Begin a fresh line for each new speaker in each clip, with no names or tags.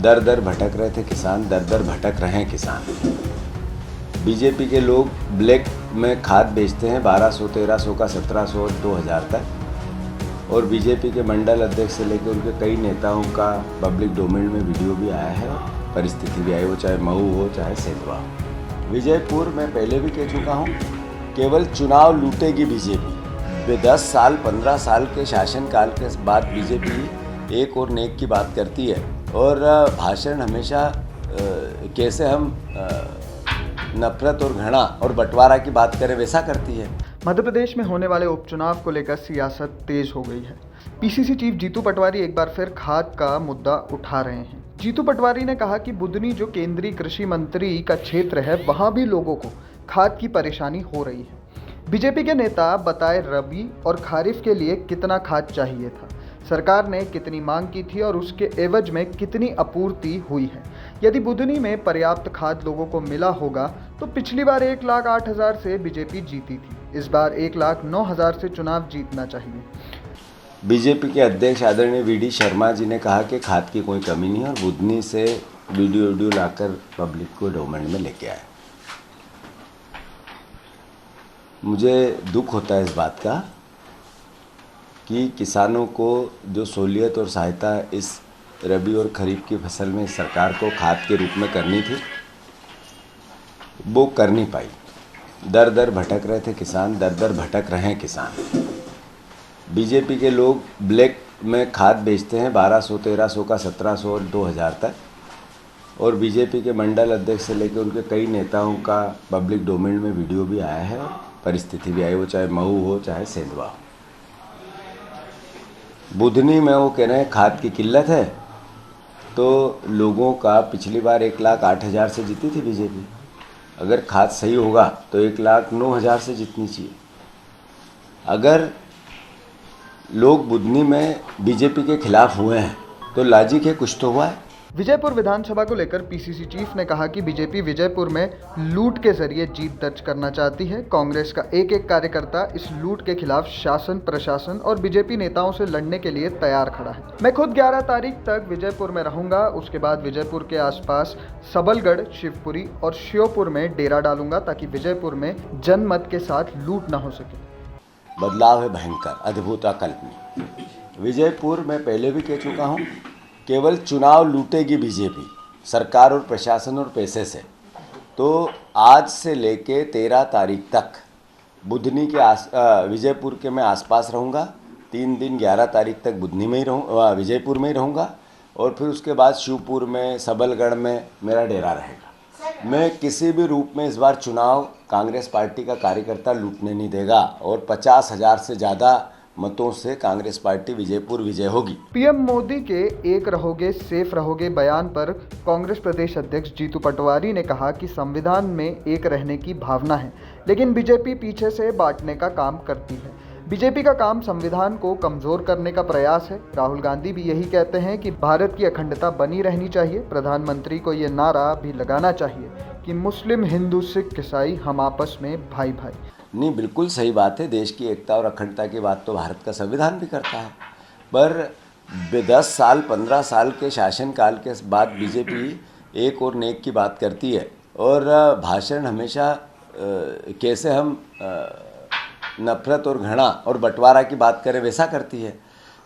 दर दर भटक रहे थे किसान, दर दर भटक रहे हैं किसान। बीजेपी के लोग ब्लैक में खाद बेचते हैं 1200, 1300 का, 1700, 2000 तक। और बीजेपी के मंडल अध्यक्ष से लेकर उनके कई नेताओं का पब्लिक डोमेन में वीडियो भी आया है, परिस्थिति भी आई, वो चाहे मऊ हो चाहे सेंधवा हो। विजयपुर में पहले भी कह चुका हूँ, केवल चुनाव लूटेगी बीजेपी। 10 साल 15 साल के शासनकाल के बाद बीजेपी एक और नेक की बात करती है और भाषण हमेशा कैसे हम नफरत और घृणा और बंटवारा की बात करें वैसा करती है।
मध्य प्रदेश में होने वाले उपचुनाव को लेकर सियासत तेज हो गई है। पीसीसी चीफ जीतू पटवारी एक बार फिर खाद का मुद्दा उठा रहे हैं। जीतू पटवारी ने कहा कि बुधनी जो केंद्रीय कृषि मंत्री का क्षेत्र है, वहां भी लोगों को खाद की परेशानी हो रही है। बीजेपी के नेता बताए रबी और खरीफ के लिए कितना खाद चाहिए था, सरकार ने कितनी मांग की थी और उसके एवज में कितनी आपूर्ति हुई है। यदि बुधनी में पर्याप्त खाद लोगों को मिला होगा तो पिछली बार 1,08,000 से बीजेपी जीती थी, इस बार 1,09,000 से चुनाव जीतना चाहिए।
बीजेपी के अध्यक्ष आदरणीय वीडी शर्मा जी ने कहा कि खाद की कोई कमी नहीं है और बुधनी से वीडियो लाकर पब्लिक को डोमेन में लेके आए। मुझे दुख होता है इस बात का कि किसानों को जो सहूलियत और सहायता इस रबी और खरीफ की फसल में सरकार को खाद के रूप में करनी थी, वो कर नहीं पाई। दर दर भटक रहे थे किसान, दर दर भटक रहे हैं किसान। बीजेपी के लोग ब्लैक में खाद बेचते हैं 1200, 1300 का, 1700 और 2000 तक। और बीजेपी के मंडल अध्यक्ष से लेकर उनके कई नेताओं का पब्लिक डोमेन में वीडियो भी आया है, परिस्थिति भी आई, वो चाहे मऊ हो चाहे सेंधवा हो। बुधनी में वो कह रहे हैं खाद की किल्लत है, तो लोगों का पिछली बार 1,08,000 से जीती थी बीजेपी। अगर खाद सही होगा तो 1,09,000 से जीतनी चाहिए। अगर लोग बुधनी में बीजेपी के खिलाफ हुए हैं तो लॉजिक है, कुछ तो हुआ है।
विजयपुर विधानसभा को लेकर पीसीसी चीफ ने कहा कि बीजेपी विजयपुर में लूट के जरिए जीत दर्ज करना चाहती है। कांग्रेस का एक एक कार्यकर्ता इस लूट के खिलाफ शासन, प्रशासन और बीजेपी नेताओं से लड़ने के लिए तैयार खड़ा है। मैं खुद 11 तारीख तक विजयपुर में रहूंगा, उसके बाद विजयपुर के आसपास सबलगढ़, शिवपुरी और श्योपुर में डेरा डालूंगा ताकि विजयपुर में जनमत के साथ लूट न हो सके।
बदलाव है भयंकर, अद्भुत, अकल्पनीय। विजयपुर में पहले भी कह चुका हूँ, केवल चुनाव लूटेगी बीजेपी, सरकार और प्रशासन और पैसे से। तो आज से लेके 13 तारीख तक बुधनी के विजयपुर के मैं आसपास रहूँगा। 3 दिन 11 तारीख तक बुधनी में ही विजयपुर में ही रहूँगा और फिर उसके बाद शिवपुर में, सबलगढ़ में मेरा डेरा रहेगा। मैं किसी भी रूप में इस बार चुनाव कांग्रेस पार्टी का कार्यकर्ता लूटने नहीं देगा और 50,000 से ज़्यादा मतों से कांग्रेस पार्टी विजयपुर विजय होगी।
पीएम मोदी के एक रहोगे सेफ रहोगे बयान पर कांग्रेस प्रदेश अध्यक्ष जीतू पटवारी ने कहा कि संविधान में एक रहने की भावना है, लेकिन बीजेपी पीछे से बांटने का काम करती है। बीजेपी का काम संविधान को कमजोर करने का प्रयास है। राहुल गांधी भी यही कहते हैं कि भारत की अखंडता बनी रहनी चाहिए। प्रधानमंत्री को ये नारा भी लगाना चाहिए कि मुस्लिम, हिंदू, सिख, ईसाई हम आपस में भाई भाई।
नहीं, बिल्कुल सही बात है। देश की एकता और अखंडता की बात तो भारत का संविधान भी करता है, पर 10 साल 15 साल के शासनकाल के बाद बीजेपी एक और नेक की बात करती है और भाषण हमेशा कैसे हम नफरत और घृणा और बंटवारा की बात करें वैसा करती है।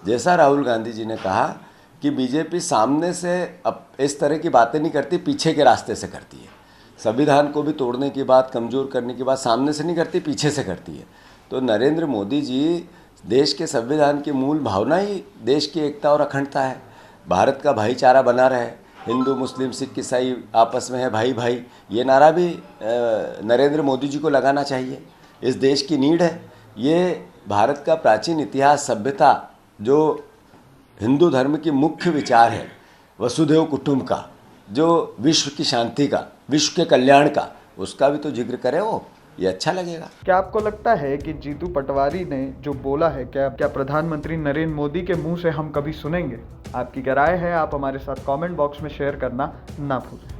जैसा राहुल गांधी जी ने कहा कि बीजेपी सामने से अब इस तरह की बातें नहीं करती, पीछे के रास्ते से करती है। संविधान को भी तोड़ने की बात, कमज़ोर करने की बात सामने से नहीं करती, पीछे से करती है। तो नरेंद्र मोदी जी, देश के संविधान की मूल भावना ही देश की एकता और अखंडता है। भारत का भाईचारा बना रहे, हिंदू, मुस्लिम, सिख, ईसाई आपस में है भाई भाई, ये नारा भी नरेंद्र मोदी जी को लगाना चाहिए। इस देश की नीड है। ये भारत का प्राचीन इतिहास, सभ्यता, जो हिंदू धर्म की मुख्य विचार है, वसुधैव कुटुंब का, जो विश्व की शांति का, विश्व के कल्याण का, उसका भी तो जिक्र करे वो, ये अच्छा लगेगा।
क्या आपको लगता है कि जीतू पटवारी ने जो बोला है, क्या प्रधानमंत्री नरेंद्र मोदी के मुंह से हम कभी सुनेंगे? आपकी क्या राय है, आप हमारे साथ कमेंट बॉक्स में शेयर करना ना भूलें।